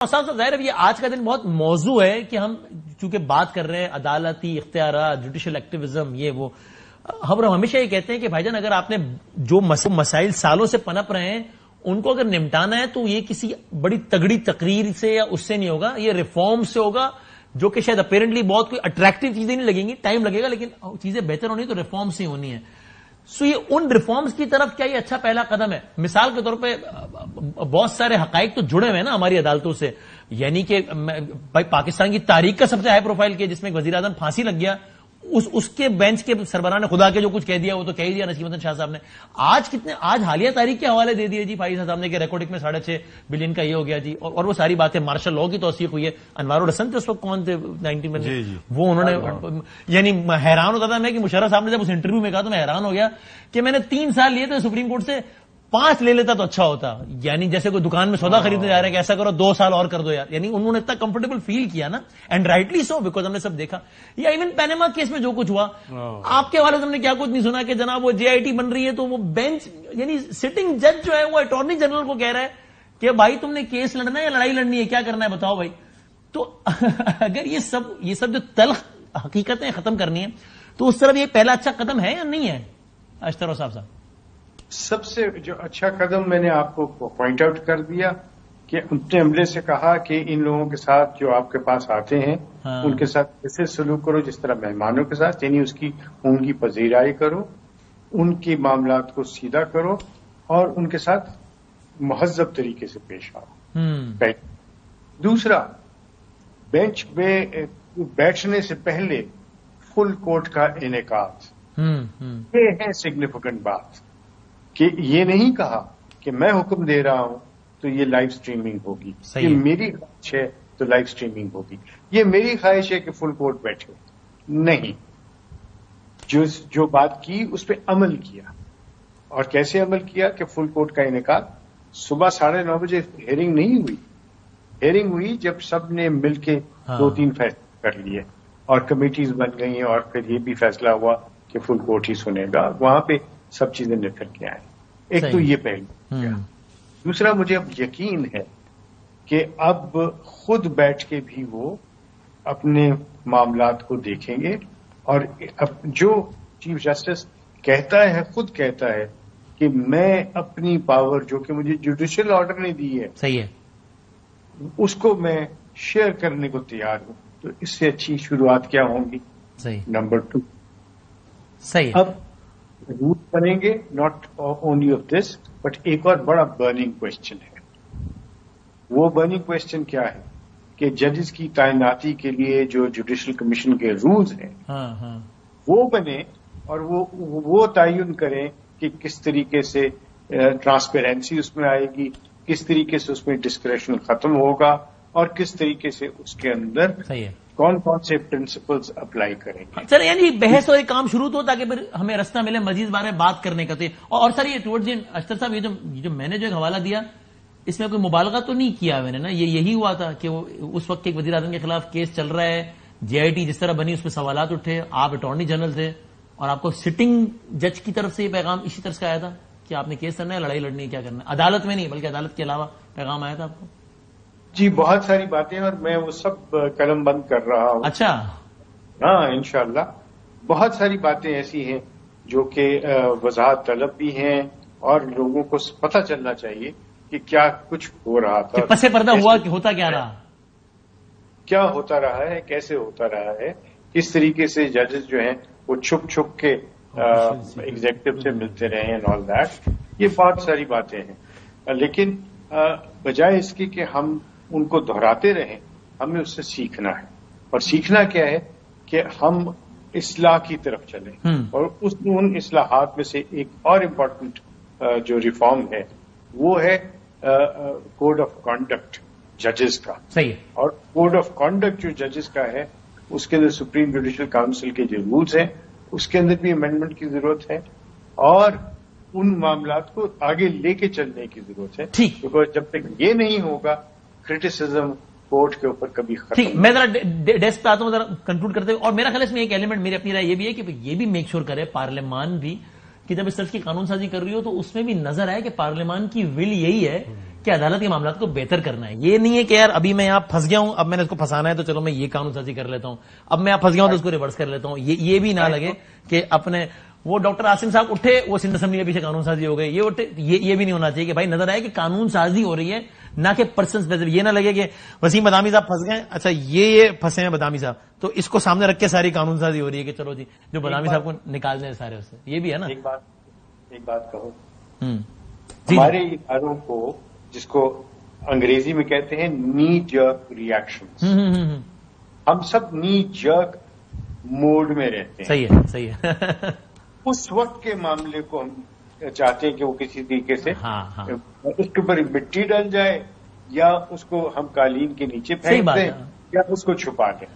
صاحب ظاہر ہے یہ آج کا دن بہت موضوع ہے کہ ہم چونکہ بات کر رہے ہیں عدالتی اختیارات، جوڈیشل ایکٹیویزم، یہ وہ ہم ہمیشہ یہ کہتے ہیں کہ بھائی جان اگر آپ نے جو مسائل سالوں سے پنپ رہے ہیں ان کو اگر نمٹانا ہے تو یہ کسی بڑی تگڑی تقریر سے یا اس سے نہیں ہوگا، یہ ریفارم سے ہوگا، جو کہ شاید اپیرنٹلی بہت کوئی اٹریکٹیو چیزیں نہیں لگیں گی، ٹائم لگے گا، لیکن چیزیں بہتر ہونی تو ریفارم سے ہی ہونی ہے۔ سو یہ ان ریفارمز کی طرف کیا یہ اچھا پہلا قدم ہے؟ مثال کے طور پہ بہت سارے حقائق تو جڑے ہوئے ہیں نا ہماری عدالتوں سے، یعنی کہ بھائی پاکستان کی تاریخ کا سب سے ہائی پروفائل کیا جس میں ایک وزیر اعظم پھانسی لگ گیا، اس کے بینچ کے سربراہ نے خدا کے جو کچھ کہہ دیا وہ تو کہہ ہی دیا نسیم الدین شاہ صاحب نے۔ آج حالیہ تاریخ کے حوالے دے دیے جی فائز صاحب نے کہ ریکارڈنگ میں 6.5 بلین کا یہ ہو گیا جی، اور وہ ساری باتیں مارشل لاء کی توثیق ہوئی ہے۔ انوار الحسن تھے اس وقت، کون تھے 90 میں، وہ انہوں نے یعنی حیران ہوتا تھا میں کہ مشرف صاحب نے جب اس انٹرویو میں کہا تو میں حیران ہو گیا کہ میں نے 3 سال لیے تھے سپریم کورٹ سے، 5 لے لیتا تو اچھا ہوتا، یعنی جیسے کوئی دکان میں سودا خریدنے جا رہے ہیں کہ ایسا کرو 2 سال اور کر دو یار، یعنی انہوں نے اتنا کمفرٹیبل فیل کیا نا، اینڈ رائٹلی سو بیکاز ہم نے سب دیکھا۔ یا ایون پیناما کیس میں جو کچھ ہوا آپ کے حوالے سے ہم نے کیا کچھ نہیں سنا کہ جناب وہ جے آئی ٹی بن رہی ہے تو وہ بینچ یعنی سٹنگ جج جو ہے وہ اٹارنی جنرل کو کہہ رہا ہے کہ بھائی تم نے کیس لڑنا ہے یا لڑائی لڑنی ہے، کیا کرنا ہے بتاؤ بھائی۔ تو اگر یہ سب جو تلخ حقیقتیں ختم کرنی ہے تو اس طرف یہ پہلا اچھا قدم ہے یا نہیں ہے اشتر صاحب؟ سب سے جو اچھا قدم میں نے آپ کو پوائنٹ آؤٹ کر دیا کہ اپنے عملے سے کہا کہ ان لوگوں کے ساتھ جو آپ کے پاس آتے ہیں ان کے ساتھ ایسے سلوک کرو جس طرح مہمانوں کے ساتھ، یعنی ان کی پذیرائی کرو، ان کے معاملات کو سیدھا کرو اور ان کے ساتھ مہذب طریقے سے پیش آؤ۔ دوسرا، بینچ میں بیٹھنے سے پہلے فل کورٹ کا انعقاد، یہ ہے سگنیفیکنٹ بات کہ یہ نہیں کہا کہ میں حکم دے رہا ہوں تو یہ لائیو سٹریمنگ ہوگی، یہ میری خواہش ہے تو لائیو سٹریمنگ ہوگی، یہ میری خواہش ہے کہ فل کورٹ بیٹھے، نہیں، جو بات کی اس پہ عمل کیا۔ اور کیسے عمل کیا کہ فل کورٹ کا انعقاد صبح 9:30 بجے ہیئرنگ نہیں ہوئی، ہیئرنگ ہوئی جب سب نے مل کے 2-3 فیصلے کر لیے اور کمیٹیز بن گئی اور پھر یہ بھی فیصلہ ہوا کہ فل کورٹ ہی سنے گا، وہاں پہ سب چیزیں نکل کے آئیں۔ ایک تو یہ پہلو، دوسرا مجھے اب یقین ہے کہ اب خود بیٹھ کے بھی وہ اپنے معاملات کو دیکھیں گے، اور اب جو چیف جسٹس کہتا ہے خود کہتا ہے کہ میں اپنی پاور جو کہ مجھے جوڈیشل آرڈر نے دی ہے، صحیح ہے، اس کو میں شیئر کرنے کو تیار ہوں، تو اس سے اچھی شروعات کیا ہوں گی؟ صحیح۔ نمبر 2، صحیح، اب رول بنیں گے not only of this but ایک اور بڑا برننگ کوشچن ہے۔ وہ برننگ کوشچن کیا ہے کہ ججز کی تعیناتی کے لیے جو جوڈیشل کمیشن کے رولز ہیں وہ بنے اور وہ تعین کریں کہ کس طریقے سے ٹرانسپیرنسی اس میں آئے گی، کس طریقے سے اس میں ڈسکریشن ختم ہوگا اور کس طریقے سے اس کے اندر کون کون سے پرنسپلز اپلائی کریں گے۔ سر یعنی بحث اور ایک کام شروع تو تاکہ پھر ہمیں رستہ ملے مزید بارے بات کرنے کا۔ اور سر یہ ٹورڈز اشتر صاحب یہ جو میں نے جو ایک حوالہ دیا اس میں کوئی مبالغہ تو نہیں کیا میں نے نا، یہی ہوا تھا کہ وہ اس وقت ایک وزیر اعظم کے خلاف کیس چل رہا ہے، جے آئی ٹی جس طرح بنی اس پہ سوالات اٹھے، آپ اٹارنی جنرل تھے اور آپ کو سٹنگ جج کی طرف سے یہ پیغام اسی طرح سے آیا تھا کہ آپ نے کیس کرنا ہے، لڑائی لڑنی ہے، کیا کرنا ہے، عدالت میں نہیں بلکہ عدالت کے علاوہ پیغام آیا تھا آپ کو؟ جی بہت ساری باتیں، اور میں وہ سب قلم بند کر رہا ہوں۔ اچھا، ہاں انشاءاللہ بہت ساری باتیں ایسی ہیں جو کہ وضاحت طلب بھی ہیں اور لوگوں کو پتہ چلنا چاہیے کہ کیا کچھ ہو رہا تھا، پس پردہ ہوا کہ ہوتا کیا رہا، کیا ہوتا رہا ہے، کیسے ہوتا رہا ہے، کس طریقے سے ججز جو ہیں وہ چھپ چھپ کے ایگزیکٹو سے ملتے رہے ہیں، آل دیٹ، یہ بہت ساری باتیں ہیں، لیکن بجائے اس کی کہ ہم ان کو دہراتے رہیں، ہمیں اس سے سیکھنا ہے، اور سیکھنا کیا ہے کہ ہم اصلاح کی طرف چلیں، اور ان اصلاحات میں سے ایک اور امپورٹنٹ جو ریفارم ہے وہ ہے کوڈ آف کانڈکٹ ججز کا۔ صحیح، اور کوڈ آف کانڈکٹ جو ججز کا ہے اس کے اندر سپریم جوڈیشل کاؤنسل کے جو رولز ہیں اس کے اندر بھی امینڈمنٹ کی ضرورت ہے، اور ان معاملات کو آگے لے کے چلنے کی ضرورت ہے، کیونکہ جب تک یہ نہیں ہوگا کرٹیسزم کورٹ کے اوپر کبھی ختم۔ ٹھیک، میں ذرا ڈیسک پہ آتا ہوں ذرا کنکلوڈ کرتے ہوئے، اور میرا خیال ہے اس میں ایک ایلیمنٹ میری اپنی رائے یہ بھی ہے کہ یہ بھی میک شور کرے پارلیمان بھی کہ جب اس طرح کی قانون سازی کر رہی ہو تو اس میں بھی نظر آئے کہ پارلیمان کی ول یہی ہے کہ عدالت کے معاملات کو بہتر کرنا ہے. یہ نہیں ہے کہ یار ابھی میں یہاں پھنس گیا ہوں, اب میں نے اس کو پھنسانا ہے تو چلو میں یہ قانون سازی کر لیتا ہوں, اب میں پھنس گیا ہوں تو اس کو ریورس کر لیتا ہوں. یہ بھی نہ لگے کہ اپنے وہ ڈاکٹر عاصم صاحب اٹھے, وہ سندھ اسمبلی میں پیچھے قانون سازی ہو گئی, یہ اٹھے, یہ بھی نہیں ہونا چاہیے کہ بھائی نظر آئے کہ قانون سازی ہو رہی ہے نہ کہ پرسن اسپیسیفک. یہ نہ لگے کہ وسیم بدامی صاحب پھنس گئے, اچھا یہ پھنسے ہیں بدامی صاحب تو اس کو سامنے رکھ کے ساری قانون سازی ہو رہی ہے کہ چلو جی جو بدامی صاحب کو نکال دیں سارے اس سے. یہ بھی ہے نا. ایک بات کہو, ہمارے اداروں کو جس کو انگریزی میں کہتے ہیں نی جرک ریئیکشن, ہم سب نی جرک موڈ میں رہتے ہیں. صحیح ہے, صحیح ہے. اس وقت کے معاملے کو ہم چاہتے ہیں کہ وہ کسی طریقے سے اس کے اوپر مٹی ڈل جائے یا اس کو ہم قالین کے نیچے پھینک دیں یا اس کو چھپا دیں.